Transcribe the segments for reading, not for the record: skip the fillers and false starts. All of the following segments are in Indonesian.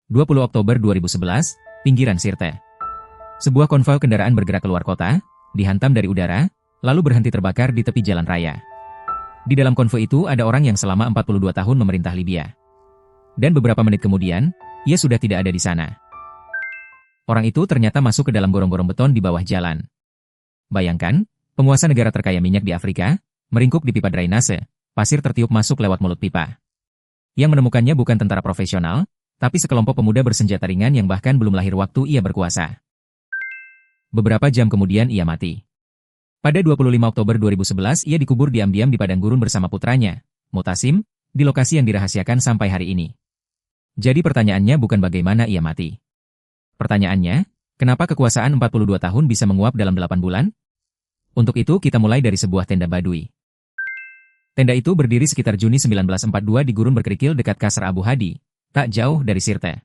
20 Oktober 2011, pinggiran Sirte. Sebuah konvoi kendaraan bergerak keluar kota, dihantam dari udara, lalu berhenti terbakar di tepi jalan raya. Di dalam konvoi itu ada orang yang selama 42 tahun memerintah Libya. Dan beberapa menit kemudian, ia sudah tidak ada di sana. Orang itu ternyata masuk ke dalam gorong-gorong beton di bawah jalan. Bayangkan, penguasa negara terkaya minyak di Afrika, meringkuk di pipa drainase, pasir tertiup masuk lewat mulut pipa. Yang menemukannya bukan tentara profesional, tapi sekelompok pemuda bersenjata ringan yang bahkan belum lahir waktu ia berkuasa. Beberapa jam kemudian ia mati. Pada 25 Oktober 2011 ia dikubur diam-diam di padang gurun bersama putranya, Mutasim, di lokasi yang dirahasiakan sampai hari ini. Jadi pertanyaannya bukan bagaimana ia mati. Pertanyaannya, kenapa kekuasaan 42 tahun bisa menguap dalam 8 bulan? Untuk itu kita mulai dari sebuah tenda Badui. Tenda itu berdiri sekitar Juni 1942 di gurun berkerikil dekat Kasr Abu Hadi, tak jauh dari Sirte.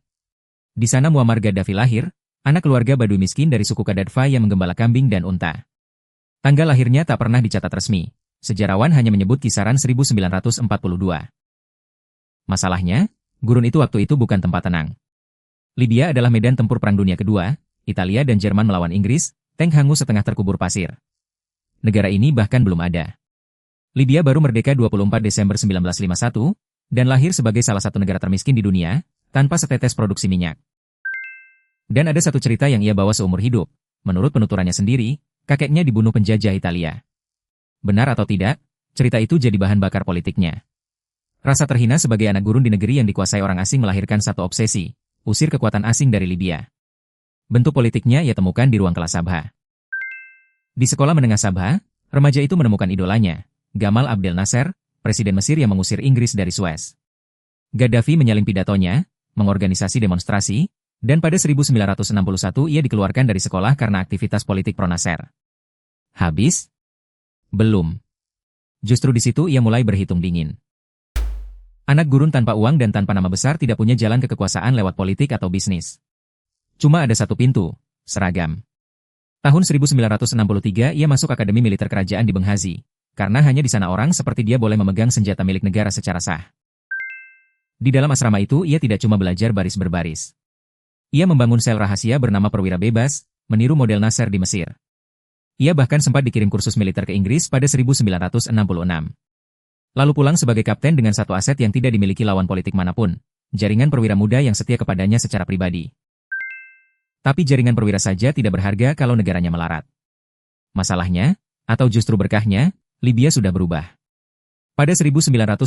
Di sana Muammar Gaddafi lahir, anak keluarga Badui miskin dari suku Kadadfa yang menggembala kambing dan unta. Tanggal lahirnya tak pernah dicatat resmi, sejarawan hanya menyebut kisaran 1942. Masalahnya, gurun itu waktu itu bukan tempat tenang. Libya adalah medan tempur Perang Dunia Kedua, Italia dan Jerman melawan Inggris, tank hangus setengah terkubur pasir. Negara ini bahkan belum ada. Libya baru merdeka 24 Desember 1951, dan lahir sebagai salah satu negara termiskin di dunia, tanpa setetes produksi minyak. Dan ada satu cerita yang ia bawa seumur hidup. Menurut penuturannya sendiri, kakeknya dibunuh penjajah Italia. Benar atau tidak, cerita itu jadi bahan bakar politiknya. Rasa terhina sebagai anak gurun di negeri yang dikuasai orang asing melahirkan satu obsesi, usir kekuatan asing dari Libya. Bentuk politiknya ia temukan di ruang kelas Sabha. Di sekolah menengah Sabha, remaja itu menemukan idolanya, Gamal Abdel Nasser, presiden Mesir yang mengusir Inggris dari Suez. Gaddafi menyalin pidatonya, mengorganisasi demonstrasi, dan pada 1961 ia dikeluarkan dari sekolah karena aktivitas politik pro-Nasser. Habis? Belum. Justru di situ ia mulai berhitung dingin. Anak gurun tanpa uang dan tanpa nama besar tidak punya jalan ke kekuasaan lewat politik atau bisnis. Cuma ada satu pintu, seragam. Tahun 1963 ia masuk Akademi Militer Kerajaan di Benghazi, karena hanya di sana orang seperti dia boleh memegang senjata milik negara secara sah. Di dalam asrama itu ia tidak cuma belajar baris berbaris. Ia membangun sel rahasia bernama Perwira Bebas, meniru model Nasser di Mesir. Ia bahkan sempat dikirim kursus militer ke Inggris pada 1966. Lalu pulang sebagai kapten dengan satu aset yang tidak dimiliki lawan politik manapun, jaringan perwira muda yang setia kepadanya secara pribadi. Tapi jaringan perwira saja tidak berharga kalau negaranya melarat. Masalahnya, atau justru berkahnya, Libya sudah berubah. Pada 1959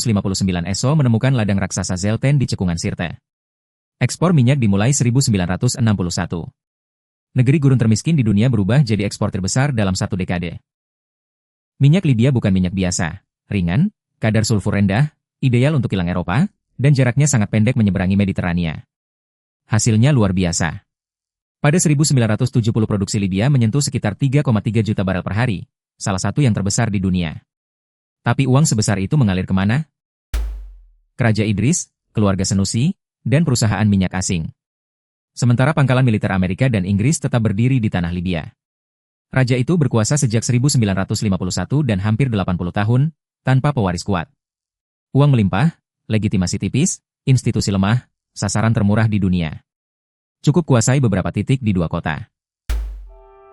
ESO menemukan ladang raksasa Zelten di cekungan Sirte. Ekspor minyak dimulai 1961. Negeri gurun termiskin di dunia berubah jadi eksportir besar dalam satu dekade. Minyak Libya bukan minyak biasa, ringan, kadar sulfur rendah, ideal untuk kilang Eropa, dan jaraknya sangat pendek menyeberangi Mediterania. Hasilnya luar biasa. Pada 1970 produksi Libya menyentuh sekitar 3,3 juta barel per hari, salah satu yang terbesar di dunia. Tapi uang sebesar itu mengalir kemana? Kerajaan Idris, keluarga Senusi, dan perusahaan minyak asing. Sementara pangkalan militer Amerika dan Inggris tetap berdiri di tanah Libya. Raja itu berkuasa sejak 1951 dan hampir 80 tahun, tanpa pewaris kuat. Uang melimpah, legitimasi tipis, institusi lemah, sasaran termurah di dunia. Cukup kuasai beberapa titik di dua kota.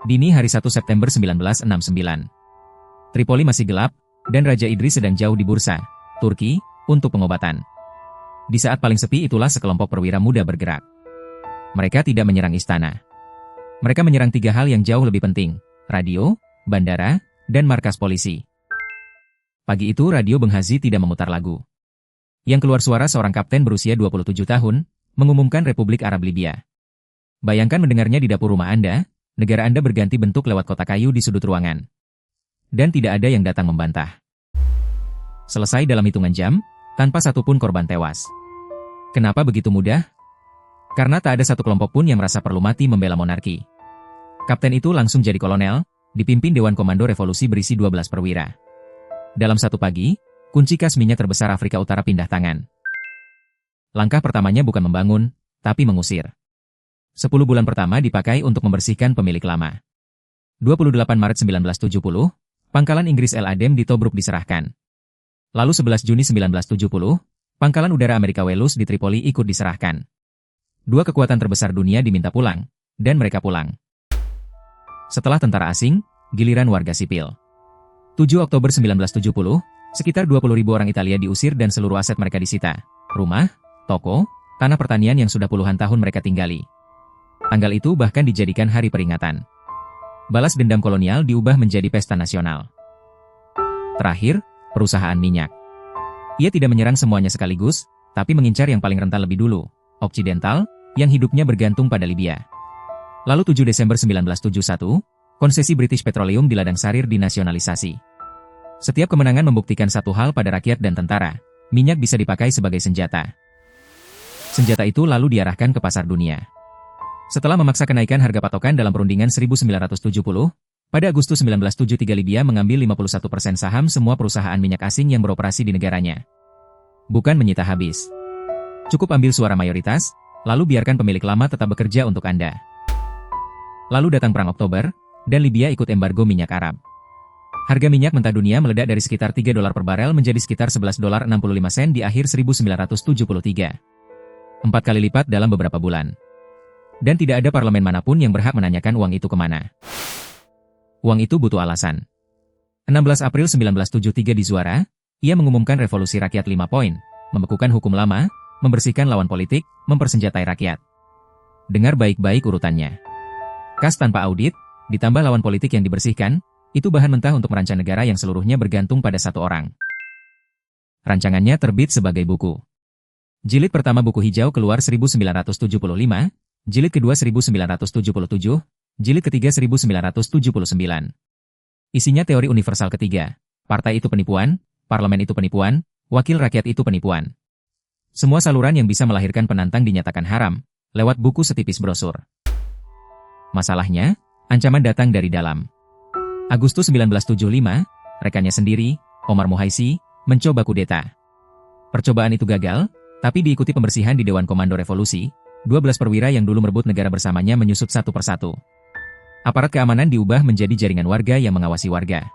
Dini hari 1 September 1969. Tripoli masih gelap, dan Raja Idris sedang jauh di Bursa, Turki, untuk pengobatan. Di saat paling sepi itulah sekelompok perwira muda bergerak. Mereka tidak menyerang istana. Mereka menyerang tiga hal yang jauh lebih penting, radio, bandara, dan markas polisi. Pagi itu radio Benghazi tidak memutar lagu. Yang keluar suara seorang kapten berusia 27 tahun, mengumumkan Republik Arab Libya. Bayangkan mendengarnya di dapur rumah Anda, negara Anda berganti bentuk lewat kotak kayu di sudut ruangan. Dan tidak ada yang datang membantah. Selesai dalam hitungan jam, tanpa satupun korban tewas. Kenapa begitu mudah? Karena tak ada satu kelompok pun yang merasa perlu mati membela monarki. Kapten itu langsung jadi kolonel, dipimpin Dewan Komando Revolusi berisi 12 perwira. Dalam satu pagi, kunci kas minyak terbesar Afrika Utara pindah tangan. Langkah pertamanya bukan membangun, tapi mengusir. 10 bulan pertama dipakai untuk membersihkan pemilik lama. 28 Maret 1970, pangkalan Inggris El Adem di Tobruk diserahkan. Lalu 11 Juni 1970, pangkalan udara Amerika Welus di Tripoli ikut diserahkan. dua kekuatan terbesar dunia diminta pulang, dan mereka pulang. Setelah tentara asing, giliran warga sipil. 7 Oktober 1970, sekitar 20.000 orang Italia diusir dan seluruh aset mereka disita. Rumah, toko, tanah pertanian yang sudah puluhan tahun mereka tinggali. Tanggal itu bahkan dijadikan hari peringatan. Balas dendam kolonial diubah menjadi pesta nasional. Terakhir, perusahaan minyak. Ia tidak menyerang semuanya sekaligus, tapi mengincar yang paling rentan lebih dulu, Occidental, yang hidupnya bergantung pada Libya. Lalu 7 Desember 1971, konsesi British Petroleum di ladang Sarir dinasionalisasi. Setiap kemenangan membuktikan satu hal pada rakyat dan tentara, minyak bisa dipakai sebagai senjata. Senjata itu lalu diarahkan ke pasar dunia. Setelah memaksa kenaikan harga patokan dalam perundingan 1970, pada Agustus 1973 Libya mengambil 51% saham semua perusahaan minyak asing yang beroperasi di negaranya. Bukan menyita habis. Cukup ambil suara mayoritas, lalu biarkan pemilik lama tetap bekerja untuk Anda. Lalu datang Perang Oktober, dan Libya ikut embargo minyak Arab. Harga minyak mentah dunia meledak dari sekitar $3 per barel menjadi sekitar $11.65 di akhir 1973. 4 kali lipat dalam beberapa bulan. Dan tidak ada parlemen manapun yang berhak menanyakan uang itu kemana. Uang itu butuh alasan. 16 April 1973 di Zuara, ia mengumumkan revolusi rakyat 5 poin, membekukan hukum lama, membersihkan lawan politik, mempersenjatai rakyat. Dengar baik-baik urutannya. Kas tanpa audit, ditambah lawan politik yang dibersihkan, itu bahan mentah untuk merancang negara yang seluruhnya bergantung pada satu orang. Rancangannya terbit sebagai buku. Jilid pertama buku hijau keluar 1975, jilid kedua 1977, jilid ketiga 1979. Isinya teori universal ketiga, partai itu penipuan, parlemen itu penipuan, wakil rakyat itu penipuan. Semua saluran yang bisa melahirkan penantang dinyatakan haram, lewat buku setipis brosur. Masalahnya, ancaman datang dari dalam. Agustus 1975, rekannya sendiri, Omar Muhaisi, mencoba kudeta. Percobaan itu gagal, tapi diikuti pembersihan di Dewan Komando Revolusi, 12 perwira yang dulu merebut negara bersamanya menyusup satu persatu. Aparat keamanan diubah menjadi jaringan warga yang mengawasi warga.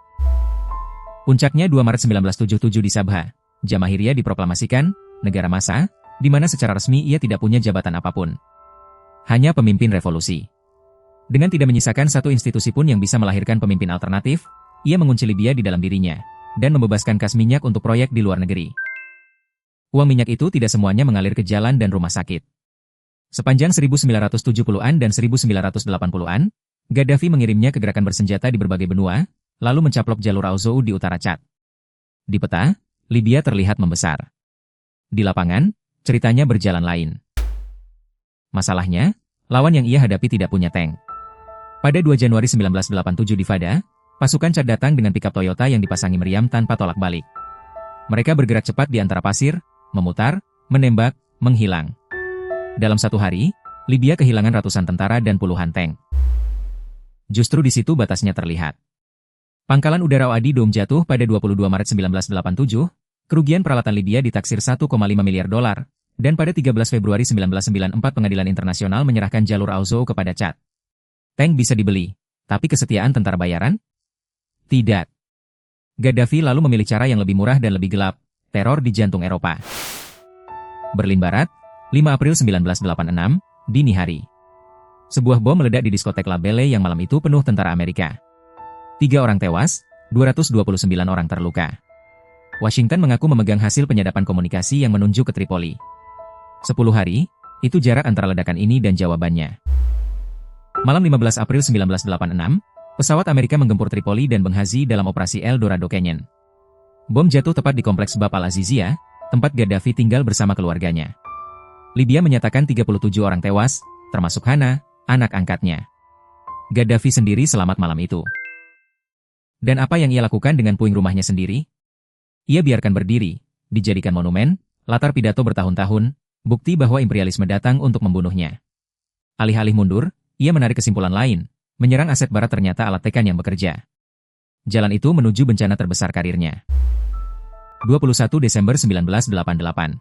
Puncaknya 2 Maret 1977 di Sabha, Jamahiriya diproklamasikan, negara massa, di mana secara resmi ia tidak punya jabatan apapun. Hanya pemimpin revolusi. Dengan tidak menyisakan satu institusi pun yang bisa melahirkan pemimpin alternatif, ia mengunci Libya di dalam dirinya, dan membebaskan kas minyak untuk proyek di luar negeri. Uang minyak itu tidak semuanya mengalir ke jalan dan rumah sakit. Sepanjang 1970-an dan 1980-an, Gaddafi mengirimnya ke gerakan bersenjata di berbagai benua, lalu mencaplok jalur Auzou di utara Chad. Di peta, Libya terlihat membesar. Di lapangan, ceritanya berjalan lain. Masalahnya, lawan yang ia hadapi tidak punya tank. Pada 2 Januari 1987 di Fada, pasukan Chad datang dengan pikap Toyota yang dipasangi meriam tanpa tolak balik. Mereka bergerak cepat di antara pasir, memutar, menembak, menghilang. Dalam satu hari, Libya kehilangan ratusan tentara dan puluhan tank. Justru di situ batasnya terlihat. Pangkalan udara Wadi Dom jatuh pada 22 Maret 1987, kerugian peralatan Libya ditaksir $1,5 miliar, dan pada 13 Februari 1994 Pengadilan Internasional menyerahkan jalur Auzou kepada Chad. Tank bisa dibeli, tapi kesetiaan tentara bayaran? Tidak. Gaddafi lalu memilih cara yang lebih murah dan lebih gelap, teror di jantung Eropa. Berlin Barat, 5 April 1986, dini hari. Sebuah bom meledak di diskotek La Belle yang malam itu penuh tentara Amerika. 3 orang tewas, 229 orang terluka. Washington mengaku memegang hasil penyadapan komunikasi yang menunjuk ke Tripoli. 10 hari, itu jarak antara ledakan ini dan jawabannya. Malam 15 April 1986, pesawat Amerika menggempur Tripoli dan Benghazi dalam operasi El Dorado Canyon. Bom jatuh tepat di kompleks Bab al-Aziziyah, tempat Gaddafi tinggal bersama keluarganya. Libya menyatakan 37 orang tewas, termasuk Hana, anak angkatnya. Gaddafi sendiri selamat malam itu. Dan apa yang ia lakukan dengan puing rumahnya sendiri? Ia biarkan berdiri, dijadikan monumen, latar pidato bertahun-tahun, bukti bahwa imperialisme datang untuk membunuhnya. Alih-alih mundur, ia menarik kesimpulan lain, menyerang aset barat ternyata alat tekan yang bekerja. Jalan itu menuju bencana terbesar karirnya. 21 Desember 1988.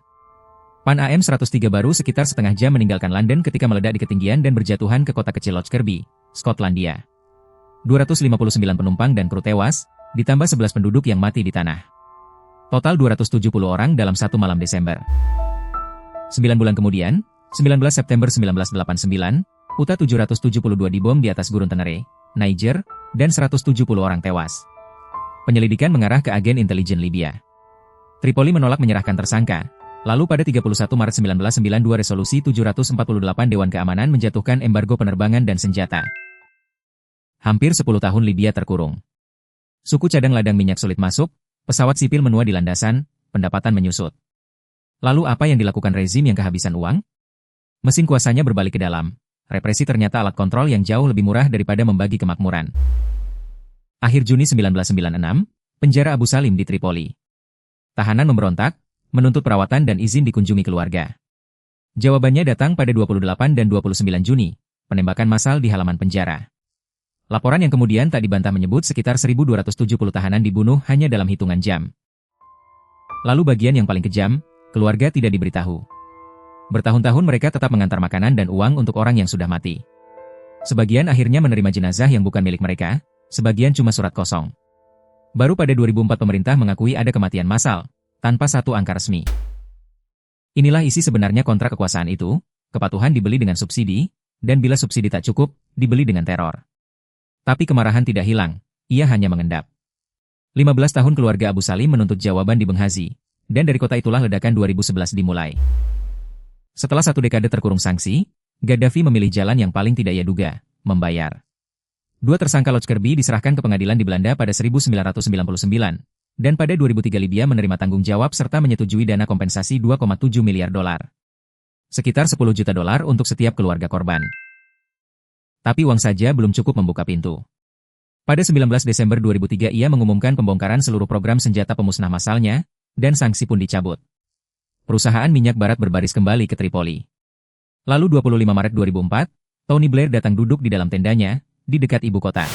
Pan AM-103 baru sekitar setengah jam meninggalkan London ketika meledak di ketinggian dan berjatuhan ke kota kecil Lockerbie, Skotlandia. 259 penumpang dan kru tewas, ditambah 11 penduduk yang mati di tanah. Total 270 orang dalam satu malam Desember. 9 bulan kemudian, 19 September 1989, UTA 772 dibom di atas gurun Tenere, Niger, dan 170 orang tewas. Penyelidikan mengarah ke agen intelijen Libya. Tripoli menolak menyerahkan tersangka. Lalu pada 31 Maret 1992 Resolusi 748 Dewan Keamanan menjatuhkan embargo penerbangan dan senjata. Hampir 10 tahun Libya terkurung. Suku cadang ladang minyak sulit masuk, pesawat sipil menua di landasan, pendapatan menyusut. Lalu apa yang dilakukan rezim yang kehabisan uang? Mesin kuasanya berbalik ke dalam. Represi ternyata alat kontrol yang jauh lebih murah daripada membagi kemakmuran. Akhir Juni 1996, penjara Abu Salim di Tripoli. Tahanan memberontak, menuntut perawatan dan izin dikunjungi keluarga. Jawabannya datang pada 28 dan 29 Juni, penembakan massal di halaman penjara. Laporan yang kemudian tak dibantah menyebut sekitar 1.270 tahanan dibunuh hanya dalam hitungan jam. Lalu bagian yang paling kejam, keluarga tidak diberitahu. Bertahun-tahun mereka tetap mengantar makanan dan uang untuk orang yang sudah mati. Sebagian akhirnya menerima jenazah yang bukan milik mereka, sebagian cuma surat kosong. Baru pada 2004 pemerintah mengakui ada kematian massal, tanpa satu angka resmi. Inilah isi sebenarnya kontrak kekuasaan itu, kepatuhan dibeli dengan subsidi, dan bila subsidi tak cukup, dibeli dengan teror. Tapi kemarahan tidak hilang, ia hanya mengendap. 15 tahun keluarga Abu Salim menuntut jawaban di Benghazi, dan dari kota itulah ledakan 2011 dimulai. Setelah 1 dekade terkurung sanksi, Gaddafi memilih jalan yang paling tidak ia duga, membayar. 2 tersangka Lockerbie diserahkan ke pengadilan di Belanda pada 1999, dan pada 2003 Libya menerima tanggung jawab serta menyetujui dana kompensasi 2,7 miliar dolar. Sekitar 10 juta dolar untuk setiap keluarga korban. Tapi uang saja belum cukup membuka pintu. Pada 19 Desember 2003 ia mengumumkan pembongkaran seluruh program senjata pemusnah massalnya, dan sanksi pun dicabut. Perusahaan minyak barat berbaris kembali ke Tripoli. Lalu 25 Maret 2004, Tony Blair datang duduk di dalam tendanya, di dekat ibu kota.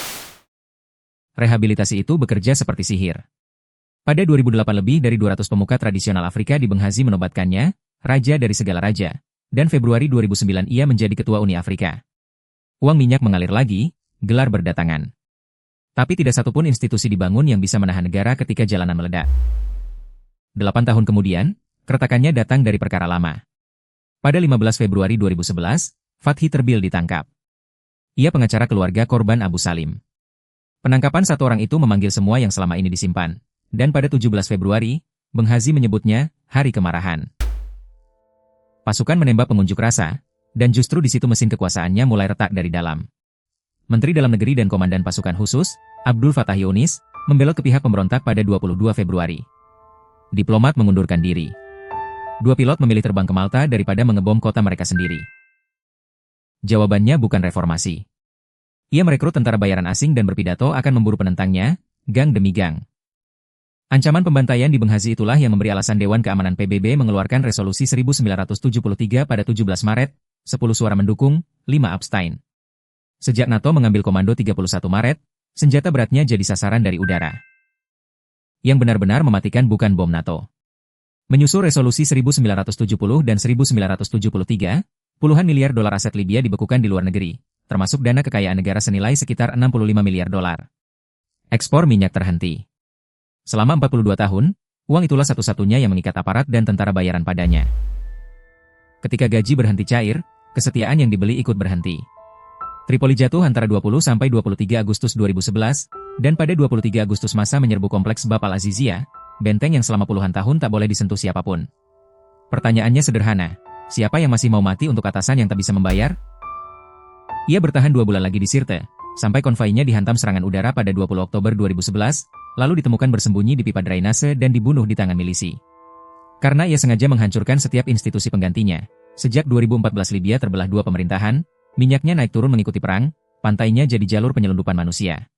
Rehabilitasi itu bekerja seperti sihir. Pada 2008 lebih dari 200 pemuka tradisional Afrika di Benghazi menobatkannya, raja dari segala raja, dan Februari 2009 ia menjadi ketua Uni Afrika. Uang minyak mengalir lagi, gelar berdatangan. Tapi tidak satupun institusi dibangun yang bisa menahan negara ketika jalanan meledak. 8 tahun kemudian, keretakannya datang dari perkara lama. Pada 15 Februari 2011, Fathi Terbil ditangkap. Ia pengacara keluarga korban Abu Salim. Penangkapan 1 orang itu memanggil semua yang selama ini disimpan. Dan pada 17 Februari, Benghazi menyebutnya Hari Kemarahan. Pasukan menembak pengunjuk rasa, dan justru di situ mesin kekuasaannya mulai retak dari dalam. Menteri Dalam Negeri dan Komandan Pasukan Khusus, Abdul Fattah Younis, membelot ke pihak pemberontak pada 22 Februari. Diplomat mengundurkan diri. 2 pilot memilih terbang ke Malta daripada mengebom kota mereka sendiri. Jawabannya bukan reformasi. Ia merekrut tentara bayaran asing dan berpidato akan memburu penentangnya, gang demi gang. Ancaman pembantaian di Benghazi itulah yang memberi alasan Dewan Keamanan PBB mengeluarkan Resolusi 1973 pada 17 Maret, 10 suara mendukung, 5 abstain. Sejak NATO mengambil komando 31 Maret, senjata beratnya jadi sasaran dari udara. Yang benar-benar mematikan bukan bom NATO. Menyusul Resolusi 1970 dan 1973, puluhan miliar dolar aset Libya dibekukan di luar negeri, termasuk dana kekayaan negara senilai sekitar 65 miliar dolar. Ekspor minyak terhenti. Selama 42 tahun, uang itulah satu-satunya yang mengikat aparat dan tentara bayaran padanya. Ketika gaji berhenti cair, kesetiaan yang dibeli ikut berhenti. Tripoli jatuh antara 20 sampai 23 Agustus 2011, dan pada 23 Agustus massa menyerbu kompleks Bab al-Aziziyah, benteng yang selama puluhan tahun tak boleh disentuh siapapun. Pertanyaannya sederhana, siapa yang masih mau mati untuk atasan yang tak bisa membayar? Ia bertahan 2 bulan lagi di Sirte, sampai konvoinya dihantam serangan udara pada 20 Oktober 2011, lalu ditemukan bersembunyi di pipa drainase dan dibunuh di tangan milisi. Karena ia sengaja menghancurkan setiap institusi penggantinya. Sejak 2014 Libya terbelah 2 pemerintahan, minyaknya naik turun mengikuti perang, pantainya jadi jalur penyelundupan manusia.